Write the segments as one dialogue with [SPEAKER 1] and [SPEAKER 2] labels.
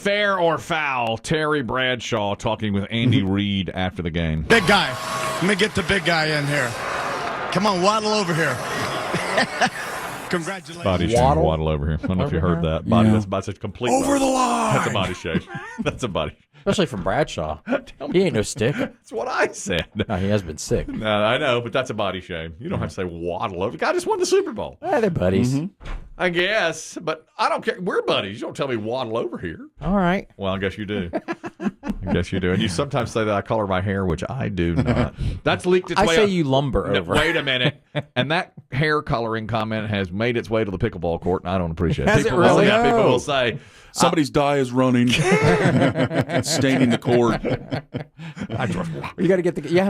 [SPEAKER 1] Fair or foul, Terry Bradshaw talking with Andy Reid after the game.
[SPEAKER 2] Big guy. Let me get the big guy in here. Come on, Waddle over here. Congratulations.
[SPEAKER 1] Body shame, Waddle over here. I don't know if you heard that. Body, that's a complete
[SPEAKER 2] over the line.
[SPEAKER 1] That's a body shame. That's a body.
[SPEAKER 3] Especially from Bradshaw. He ain't no stick.
[SPEAKER 1] That's what I said.
[SPEAKER 3] No, he has been sick.
[SPEAKER 1] No, I know, but that's a body shame. You don't have to say Waddle over. The guy just won the Super Bowl.
[SPEAKER 3] They're buddies.
[SPEAKER 1] I guess, but I don't care. We're buddies. You don't tell me Waddle over here.
[SPEAKER 3] All right.
[SPEAKER 1] Well, I guess you do. I guess you do. And you sometimes say that I color my hair, which I do not. That's leaked its way.
[SPEAKER 3] I say you lumber
[SPEAKER 1] No,
[SPEAKER 3] over.
[SPEAKER 1] wait a minute. And that hair coloring comment has made its way to the pickleball court, and I don't appreciate it.
[SPEAKER 3] Has it really?
[SPEAKER 1] People will say,
[SPEAKER 4] somebody's dye is running. It's staining the court.
[SPEAKER 3] You got to get the. You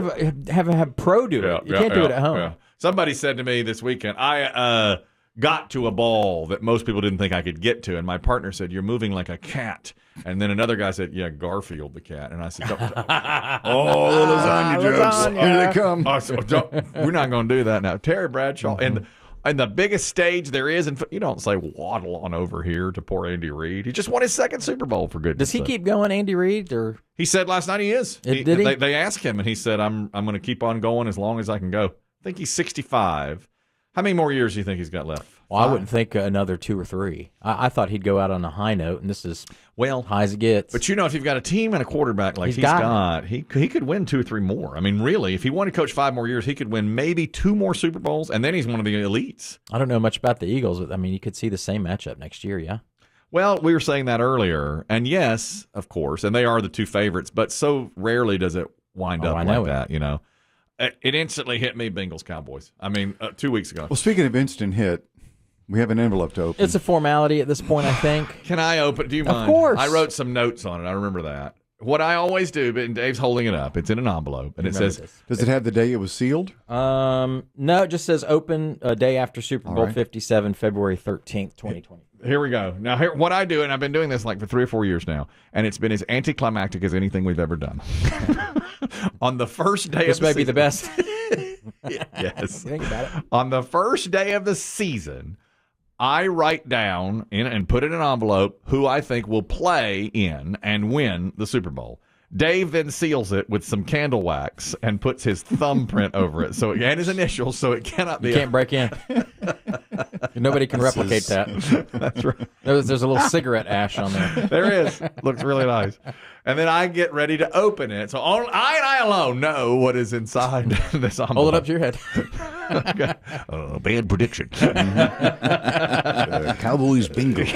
[SPEAKER 3] have pro do it. You can't do it at home.
[SPEAKER 1] Yeah. Somebody said to me this weekend, I got to a ball that most people didn't think I could get to, and my partner said, "You're moving like a cat." And then another guy said, "Yeah, Garfield the cat." And I said, "Don't."
[SPEAKER 4] Oh, the lasagna jokes.
[SPEAKER 2] Here they come.
[SPEAKER 1] We're not going to do that now. Terry Bradshaw and the biggest stage there is, and you don't say Waddle on over here to poor Andy Reid. He just won his second Super Bowl, for goodness
[SPEAKER 3] Does he
[SPEAKER 1] sake.
[SPEAKER 3] keep going, Andy Reid? Or
[SPEAKER 1] He said last night he is.
[SPEAKER 3] Did he?
[SPEAKER 1] They asked him, and he said, "I'm going to keep on going as long as I can go." I think he's 65. How many more years do you think he's got left?
[SPEAKER 3] Well, I wouldn't think another 2 or 3. I thought he'd go out on a high note, and this is high as it gets.
[SPEAKER 1] But if you've got a team and a quarterback like he's got, he could win 2 or 3 more. I mean, really, if he wanted to coach 5 more years, he could win maybe 2 more Super Bowls, and then he's one of the elites.
[SPEAKER 3] I don't know much about the Eagles, but I mean, you could see the same matchup next year, yeah?
[SPEAKER 1] Well, we were saying that earlier, and yes, of course, and they are the 2 favorites, but so rarely does it wind up like that, you know. It instantly hit me, Bengals Cowboys. I mean, 2 weeks ago.
[SPEAKER 5] Well, speaking of instant hit, we have an envelope to open.
[SPEAKER 3] It's a formality at this point, I think.
[SPEAKER 1] Can I open? Do you mind?
[SPEAKER 3] Of course.
[SPEAKER 1] I wrote some notes on it. I remember that. What I always do, but Dave's holding it up. It's in an envelope, and it says,
[SPEAKER 5] Does it have the day it was sealed?
[SPEAKER 3] No, it just says open a day after Super Bowl 57, February 13th, 2020.
[SPEAKER 1] Here we go. Now, what I do, and I've been doing this like for 3 or 4 years now, and it's been as anticlimactic as anything we've ever done. On the first day
[SPEAKER 3] This
[SPEAKER 1] of the
[SPEAKER 3] may
[SPEAKER 1] season,
[SPEAKER 3] be the best.
[SPEAKER 1] Yes.
[SPEAKER 3] Think about it.
[SPEAKER 1] On the first day of the season, I write down and put in an envelope who I think will play in and win the Super Bowl. Dave then seals it with some candle wax and puts his thumbprint over it, and his initials, so it cannot be.
[SPEAKER 3] You can't break in. Nobody can replicate that.
[SPEAKER 1] That's right.
[SPEAKER 3] There's a little cigarette ash on there.
[SPEAKER 1] There is. Looks really nice. And then I get ready to open it. So I alone know what is inside this envelope.
[SPEAKER 3] Hold it up to your head.
[SPEAKER 1] Okay. Bad prediction.
[SPEAKER 5] Cowboys Bengals.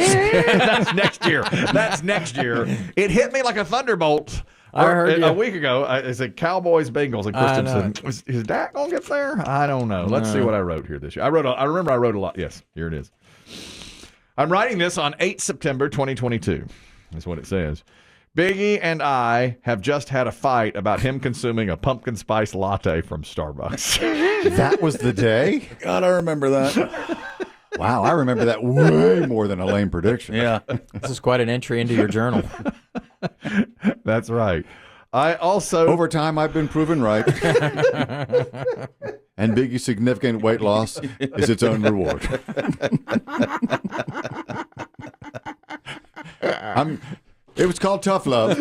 [SPEAKER 1] That's next year. It hit me like a thunderbolt.
[SPEAKER 3] I heard you.
[SPEAKER 1] A week ago. I said Cowboys Bengals, and Christian said, "Is Dak gonna get there?" I don't know. Let's see what I wrote here this year. I remember I wrote a lot. Yes, here it is. I'm writing this on 8 September 2022. That's what it says. Biggie and I have just had a fight about him consuming a pumpkin spice latte from Starbucks.
[SPEAKER 5] That was the day?
[SPEAKER 4] God, I remember that.
[SPEAKER 5] Wow, I remember that way more than a lame prediction.
[SPEAKER 4] Yeah.
[SPEAKER 3] This is quite an entry into your journal.
[SPEAKER 1] That's right. I also...
[SPEAKER 5] Over time, I've been proven right. And Biggie's significant weight loss is its own reward. It was called tough love.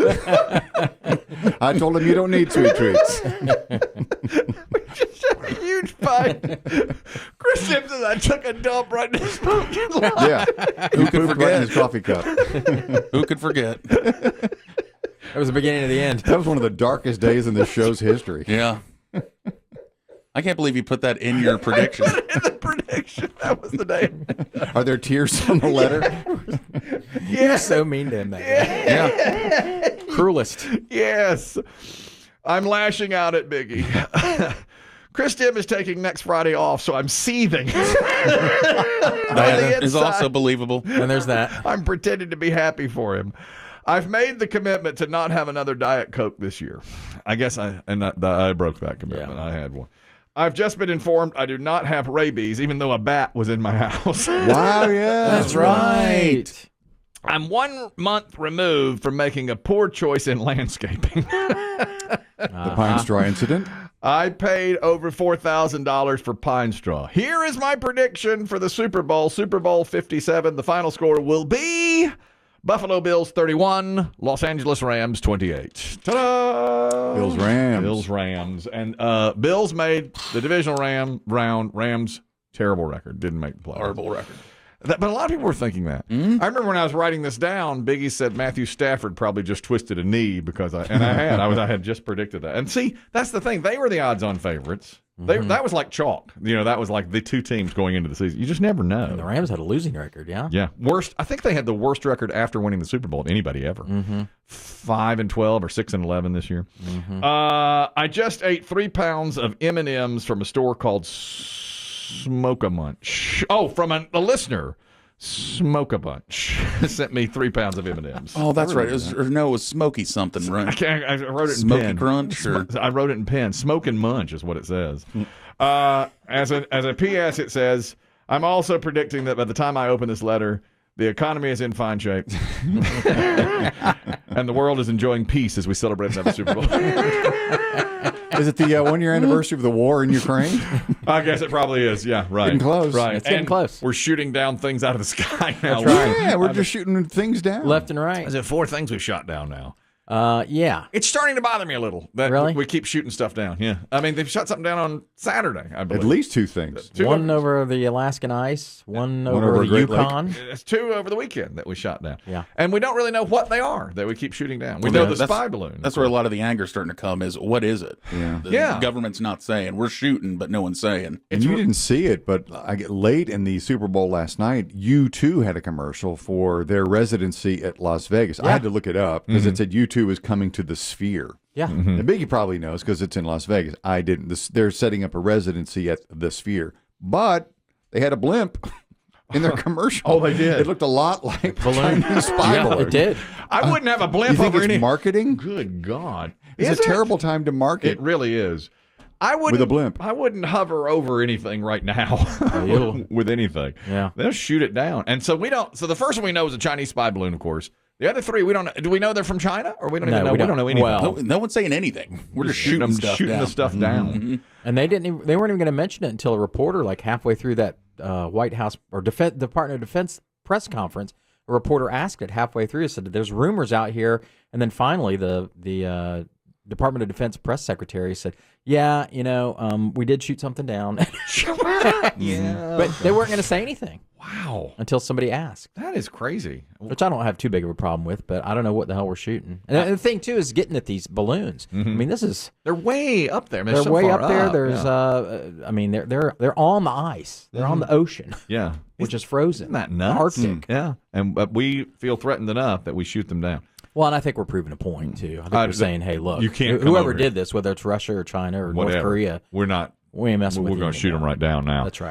[SPEAKER 5] I told him you don't need sweet treats.
[SPEAKER 1] We just had a huge fight. Chris Simpson, I took a dump right in his pumpkin latte.
[SPEAKER 5] Yeah. Who could forget? Right in his coffee cup.
[SPEAKER 4] Who could forget?
[SPEAKER 3] That was the beginning of the end.
[SPEAKER 5] That was one of the darkest days in this show's history.
[SPEAKER 4] Yeah. I can't believe you put that in your prediction.
[SPEAKER 1] Put it in the prediction. That was the day.
[SPEAKER 5] Are there tears on the letter?
[SPEAKER 3] You're so mean to him, that guy.
[SPEAKER 4] Yeah.
[SPEAKER 3] Cruelest.
[SPEAKER 1] Yes. I'm lashing out at Biggie. Chris Demm is taking next Friday off, so I'm seething.
[SPEAKER 4] That is also believable.
[SPEAKER 3] And there's that.
[SPEAKER 1] I'm pretending to be happy for him. I've made the commitment to not have another Diet Coke this year. I guess I broke that commitment. Yeah. I had one. I've just been informed I do not have rabies, even though a bat was in my house.
[SPEAKER 5] Wow, yeah.
[SPEAKER 3] That's right.
[SPEAKER 1] I'm 1 month removed from making a poor choice in landscaping.
[SPEAKER 5] The pine straw incident.
[SPEAKER 1] I paid over $4,000 for pine straw. Here is my prediction for the Super Bowl. Super Bowl 57. The final score will be Buffalo Bills 31, Los Angeles Rams 28. Ta-da!
[SPEAKER 5] Bills-Rams.
[SPEAKER 1] Bills-Rams. And Bills made the divisional round. Rams, terrible record. Didn't make the playoffs.
[SPEAKER 4] Horrible record.
[SPEAKER 1] But a lot of people were thinking that. I remember when I was writing this down, Biggie said Matthew Stafford probably just twisted a knee because I had just predicted that. And see, that's the thing. They were the odds-on favorites. That was like chalk. That was like the two teams going into the season. You just never know.
[SPEAKER 3] And the Rams had a losing record, yeah?
[SPEAKER 1] Yeah. Worst. I think they had the worst record after winning the Super Bowl of anybody ever. 5-12 or 6-11 this year. I just ate 3 pounds of M&Ms from a store called Smoke a Munch. Oh, from a listener. Smoke a Bunch sent me 3 pounds of M&Ms.
[SPEAKER 4] Oh, that's right. It was Smoky something, right?
[SPEAKER 1] I wrote it in
[SPEAKER 4] Smoky
[SPEAKER 1] pen.
[SPEAKER 4] Crunch. Or...
[SPEAKER 1] I wrote it in pen. Smoke and Munch is what it says. As a PS, it says, I'm also predicting that by the time I open this letter, the economy is in fine shape, and the world is enjoying peace as we celebrate another Super Bowl.
[SPEAKER 5] Is it the 1-year anniversary of the war in Ukraine?
[SPEAKER 1] I guess it probably is. Yeah, right.
[SPEAKER 5] Getting close.
[SPEAKER 1] Right.
[SPEAKER 3] It's getting close.
[SPEAKER 1] We're shooting down things out of the sky now.
[SPEAKER 3] That's right.
[SPEAKER 5] Yeah, we're just shooting things down.
[SPEAKER 3] Left and right.
[SPEAKER 1] Is it 4 things we've shot down now?
[SPEAKER 3] Yeah.
[SPEAKER 1] It's starting to bother me a little. That
[SPEAKER 3] Really?
[SPEAKER 1] We keep shooting stuff down. Yeah. I mean, they've shot something down on Saturday, I believe.
[SPEAKER 5] At least 2 things.
[SPEAKER 3] One over the Alaskan ice, one
[SPEAKER 5] over
[SPEAKER 3] over the
[SPEAKER 5] Great Lake.
[SPEAKER 3] Yukon.
[SPEAKER 1] It's 2 over the weekend that we shot down.
[SPEAKER 3] Yeah.
[SPEAKER 1] And we don't really know what they are that we keep shooting down. We know the spy balloon.
[SPEAKER 4] That's where a lot of the anger is starting to come is, what is it?
[SPEAKER 5] Yeah.
[SPEAKER 4] The government's not saying. We're shooting, but no one's saying.
[SPEAKER 5] And you didn't see it, but late in the Super Bowl last night, U2 had a commercial for their residency at Las Vegas. I had to look it up because it said U2 is coming to the Sphere.
[SPEAKER 3] Yeah.
[SPEAKER 5] And Biggie probably knows because it's in Las Vegas. I didn't. They're setting up a residency at the Sphere. But they had a blimp in their commercial.
[SPEAKER 1] Oh, they did.
[SPEAKER 5] It looked a lot like Chinese spy
[SPEAKER 3] Yeah,
[SPEAKER 5] balloon.
[SPEAKER 3] it did.
[SPEAKER 1] I wouldn't have a blimp
[SPEAKER 5] You think
[SPEAKER 1] over
[SPEAKER 5] it's
[SPEAKER 1] any.
[SPEAKER 5] marketing?
[SPEAKER 1] Good God.
[SPEAKER 5] It's
[SPEAKER 1] Is
[SPEAKER 5] a
[SPEAKER 1] it?
[SPEAKER 5] terrible time to market.
[SPEAKER 1] It really is. I wouldn't,
[SPEAKER 5] With a blimp.
[SPEAKER 1] I wouldn't hover over anything right now with anything.
[SPEAKER 3] Yeah.
[SPEAKER 1] They'll shoot it down. And so we don't. So the first one we know is a Chinese spy balloon, of course. The other 3, we don't know. Do we know they're from China? Or we don't even know? We don't know anything.
[SPEAKER 3] Well,
[SPEAKER 4] No one's saying anything. We're just shooting stuff down.
[SPEAKER 1] the stuff down.
[SPEAKER 3] and they weren't even going to mention it until a reporter, like halfway through that White House or Department of Defense press conference, a reporter asked it halfway through. Said there's rumors out here, and then finally the Department of Defense press secretary said, "Yeah, we did shoot something down."
[SPEAKER 1] Yeah.
[SPEAKER 3] But they weren't going to say anything.
[SPEAKER 1] Wow.
[SPEAKER 3] Until somebody asked.
[SPEAKER 1] That is crazy.
[SPEAKER 3] Which I don't have too big of a problem with, but I don't know what the hell we're shooting. And the thing, too, is getting at these balloons. I mean,
[SPEAKER 1] They're way up there.
[SPEAKER 3] They're way up there. There's, they're on the ice. They're on the ocean.
[SPEAKER 1] Yeah.
[SPEAKER 3] Which is frozen.
[SPEAKER 1] Isn't that nuts?
[SPEAKER 3] Arctic.
[SPEAKER 1] Yeah. And we feel threatened enough that we shoot them down.
[SPEAKER 3] Well, and I think we're proving a point, too. I think we're saying, hey, look,
[SPEAKER 1] you can't come
[SPEAKER 3] whoever
[SPEAKER 1] over
[SPEAKER 3] did this, whether it's Russia or China or
[SPEAKER 1] Whatever.
[SPEAKER 3] North Korea,
[SPEAKER 1] we ain't messing with
[SPEAKER 3] you
[SPEAKER 1] We're going to shoot them
[SPEAKER 3] anymore.
[SPEAKER 1] right down now.
[SPEAKER 3] That's right.